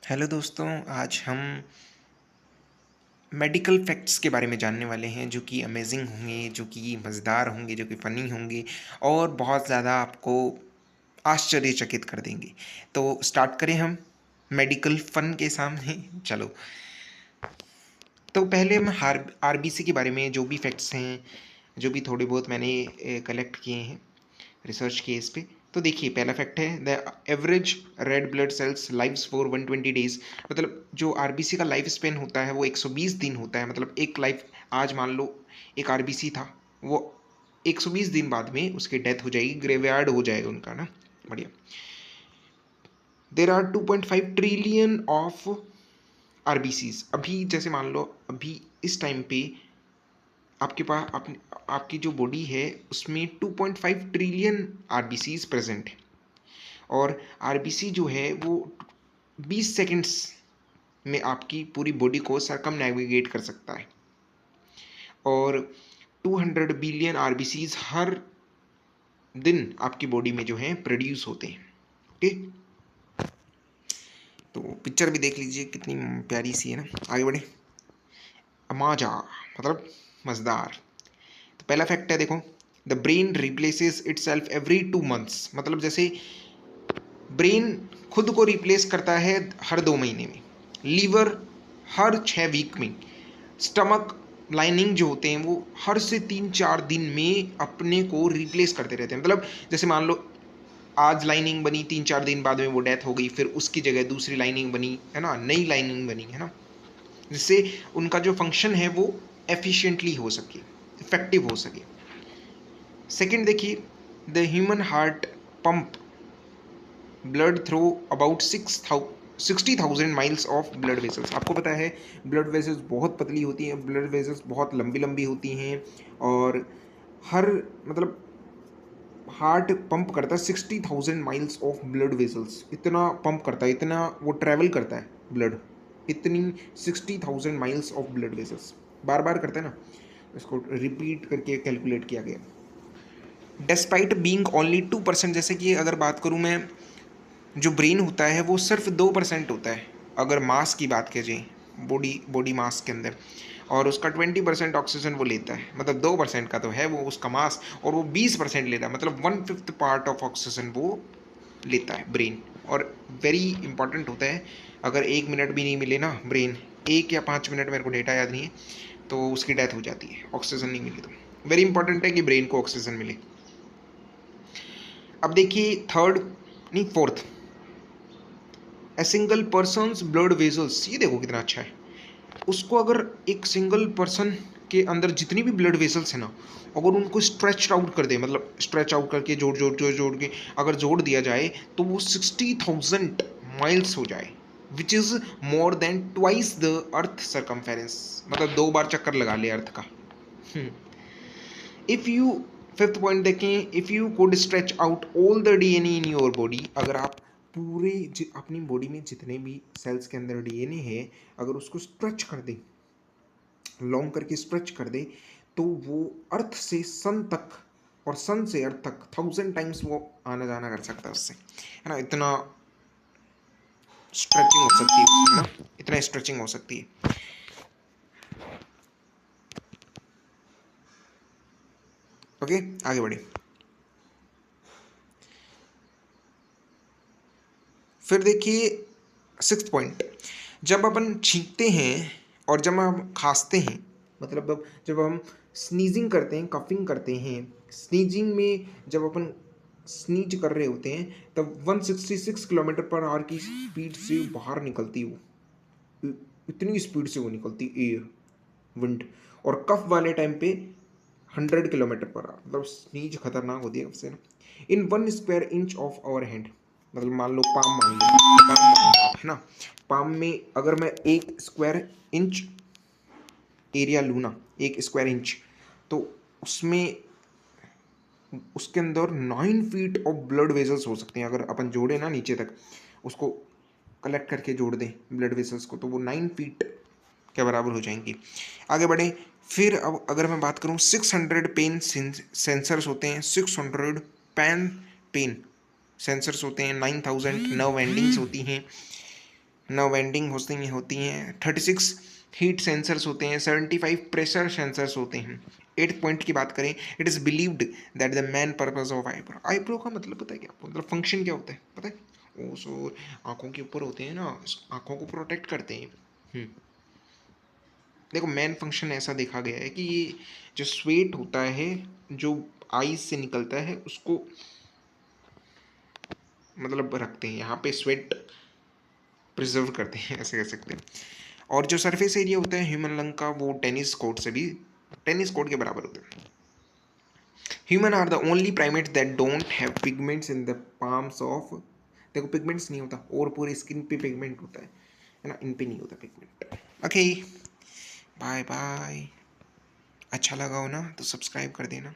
Hello दोस्तों, आज हम मेडिकल फैक्ट्स के बारे में जानने वाले हैं जो कि अमेजिंग होंगे, जो कि मज़ेदार होंगे, जो कि फ़नी होंगे और बहुत ज़्यादा आपको आश्चर्यचकित कर देंगे। तो स्टार्ट करें हम मेडिकल फ़न के सामने। चलो, तो पहले हम आरबीसी के बारे में जो भी फैक्ट्स हैं, जो भी थोड़े बहुत मैंने कलेक्ट किए हैं रिसर्च के इस पे। तो देखिए, पहला फैक्ट है the average red blood cells lives for 120 days. मतलब जो आरबीसी का लाइफ स्पेन होता है वो 120 दिन होता है। मतलब एक लाइफ, आज मान लो एक आरबीसी था, वो 120 दिन बाद में उसकी डेथ हो जाएगी, ग्रेवयार्ड हो जाएगा उनका ना। बढ़िया। There are 2.5 trillion of RBCs. अभी जैसे मान लो अभी इस टाइम पे आपके पास आपकी जो बॉडी है उसमें 2.5 ट्रिलियन आरबीसीज प्रेजेंट है। और आरबीसी जो है वो 20 सेकंड्स में आपकी पूरी बॉडी को सरकम नेविगेट कर सकता है। और 200 बिलियन आरबीसीज हर दिन आपकी बॉडी में जो है प्रोड्यूस होते हैं। ओके, तो पिक्चर भी देख लीजिए कितनी प्यारी सी है ना। आगे बढ़े। अमाजा मतलब मज़ेदार। तो पहला फैक्ट है, देखो, the brain replaces itself every 2 months. मतलब जैसे ब्रेन खुद को रिप्लेस करता है हर 2 महीने में, लीवर हर 6 वीक में, स्टमक लाइनिंग जो होते हैं वो हर से 3-4 दिन में अपने को रिप्लेस करते रहते हैं। मतलब जैसे मान लो आज लाइनिंग बनी, 3-4 दिन बाद में वो डेथ हो गई, फिर उसकी जगह दूसरी लाइनिंग बनी है ना, नई लाइनिंग बनी है ना, जिससे उनका जो फंक्शन है वो एफिशिएंटली हो सके, इफेक्टिव हो सके। सेकंड देखिए, the human heart pump blood through about 60,000 miles of blood vessels. आपको पता है ब्लड वेसल्स बहुत पतली होती हैं, ब्लड वेसल्स बहुत लंबी लंबी होती हैं। और हर मतलब हार्ट पंप करता है 60,000 माइल्स ऑफ ब्लड वेसल्स। इतना पंप करता है, इतना वो ट्रैवल करता है ब्लड, इतनी 60,000 माइल्स ऑफ ब्लड वेसल्स बार बार करता है ना। इसको रिपीट करके कैलकुलेट किया गया। डिस्पाइट बीइंग ओनली 2%, जैसे कि अगर बात करूँ मैं, जो ब्रेन होता है वो सिर्फ 2% होता है अगर मास की बात की जाए, बॉडी बॉडी मास के अंदर। और उसका 20% ऑक्सीजन वो लेता है, मतलब 2% का तो है वो उसका मास, और वो 20% लेता है, मतलब 1/5 पार्ट ऑफ ऑक्सीजन वो लेता है ब्रेन। और वेरी इंपॉर्टेंट होता है, अगर 1 मिनट भी नहीं मिले ना ब्रेन, 1 या 5 मिनट, मेरे को डेटा याद नहीं है, तो उसकी डेथ हो जाती है, ऑक्सीजन नहीं मिले तो। वेरी इंपॉर्टेंट है कि ब्रेन को ऑक्सीजन मिले। अब देखिए थर्ड, नहीं fourth, a single persons blood vessels. ये देखो कितना अच्छा है। उसको अगर एक सिंगल पर्सन के अंदर जितनी भी ब्लड वेसल्स है ना, अगर उनको स्ट्रेच आउट कर दे, मतलब स्ट्रेच आउट करके जोड़ जोड़ जोड़ जोड़ के अगर जोड़ दिया जाए तो वो 60,000 माइल्स हो जाए, which is more than twice the earth circumference. मतलब 2 बार चक्कर लगा ले अर्थ का। इफ़ यू, फिफ्थ पॉइंट देखें, if you could stretch out all the DNA in your body. अगर आप पूरे अपनी बॉडी में जितने भी सेल्स के अंदर डीएनए है, अगर उसको स्ट्रेच कर दें, लॉन्ग करके स्ट्रेच कर दे, तो वो अर्थ से सन तक और सन से अर्थ तक 1000 टाइम्स वो आना जाना कर सकता है उससे, है ना। इतना स्ट्रेचिंग हो सकती है उसकी ना, इतना स्ट्रेचिंग हो सकती है। ओके, आगे बढ़े। फिर देखिए सिक्स्थ पॉइंट, जब अपन छींकते हैं और जब हम खांसते हैं, मतलब जब हम स्नीजिंग करते हैं, कफिंग करते हैं, स्नीजिंग में जब अपन स्नीज कर रहे होते हैं तब 166 किलोमीटर पर आवर की स्पीड से बाहर निकलती है वो, इतनी स्पीड से वो निकलती एयर, विंड। और कफ वाले टाइम पे 100 किलोमीटर पर आवर, मतलब स्नीज खतरनाक होती है उससे ना। In 1 square inch of our hand, मतलब मान लो पाम, मान लो पाम मान लो आप, है ना। पाम में अगर मैं 1 स्क्वायर इंच एरिया लूँ ना, 1 स्क्वायर इंच, तो उसमें उसके अंदर 9 फीट ऑफ ब्लड वेसल्स हो सकते हैं। अगर अपन जोड़े ना नीचे तक, उसको कलेक्ट करके जोड़ दें ब्लड वेसल्स को, तो वो 9 फीट के बराबर हो जाएंगी। आगे बढ़े। फिर अब अगर मैं बात करूँ, 600 पेन सेंसर्स होते हैं, 600 पेन सेंसर्स होते हैं, 9,000 नर्व एंडिंग्स होती हैं, नर्व एंडिंग होती हैं, 36 हीट सेंसर्स होते हैं, 75 प्रेशर सेंसर्स होते हैं। 8th पॉइंट की बात करें, it is believed that the main purpose of eyebrow, eyebrow का मतलब पता है क्या आपको, मतलब फंक्शन क्या होता है पता है, वो सो आँखों के ऊपर होते हैं ना, आँखों को प्रोटेक्ट करते हैं। देखो मेन फंक्शन ऐसा देखा गया है कि ये जो स्वेट होता है जो आईज से निकलता है उसको मतलब रखते हैं यहाँ पे, स्वेट प्रिजर्व करते हैं ऐसे कह सकते हैं। और जो सरफेस एरिया होता है ह्यूमन लंग का वो टेनिस कोर्ट के बराबर होता है। Human are the only primates that don't have pigments in the palms of, देखो पिगमेंट्स नहीं होता, और पूरी स्किन पे पिगमेंट होता है ना, इन पे नहीं होता पिगमेंट। Okay, bye bye. अच्छा लगा हो ना तो सब्सक्राइब कर देना।